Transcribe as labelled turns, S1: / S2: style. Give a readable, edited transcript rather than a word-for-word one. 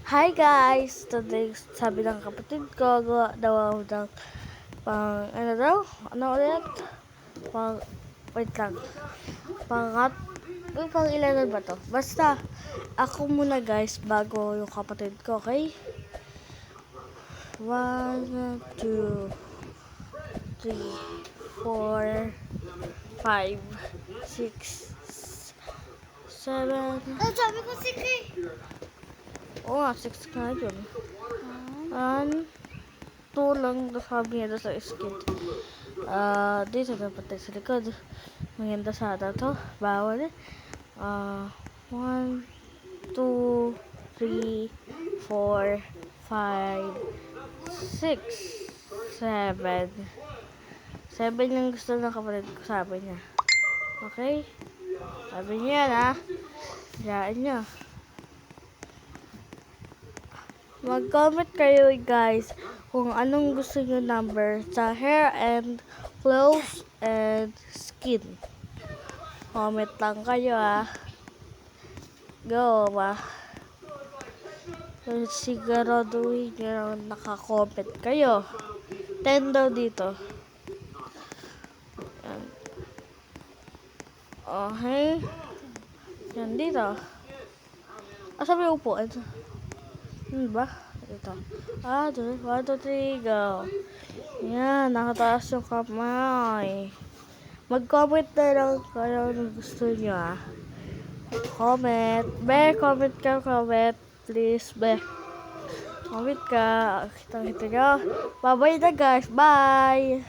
S1: Hi guys! Today, sabi ng kapatid ko, gawa daw ako ng ano daw? Ano ulit? Wait lang. Pang ilan ba to? Basta, ako muna guys, bago yung kapatid ko, okay? 1, 2, 3, 4, 5, 6, 7.
S2: Sabi ko sige.
S1: Oo nga, 6 nga yun. 1, 2 lang sabi niya doon sa skid. Dito dapat tayo sa likod. Maganda sana to. Bawal eh. 1, 2, 3, 4, 5, 6, 7. 7 yung gusto ng kapatid ko, sabi niya. Okay? Sabi niya yan ha. Diyan niya. Mag-comment kayo guys kung anong gusto nyo number sa hair and clothes and skin. Comment lang kayo Go ba? Siguraduhin nyo na naka-comment kayo. 10 daw dito. Yan. Okay. Yan dito. Sabi upuan. Ba? Ito. 1, 2, 3, go. Yan, nakataas yung kamay. Mag-comment na lang kayo kung gusto nyo Comment. Comment ka, comment. Please, Comment ka. Kita nyo. Bye-bye na guys. Bye!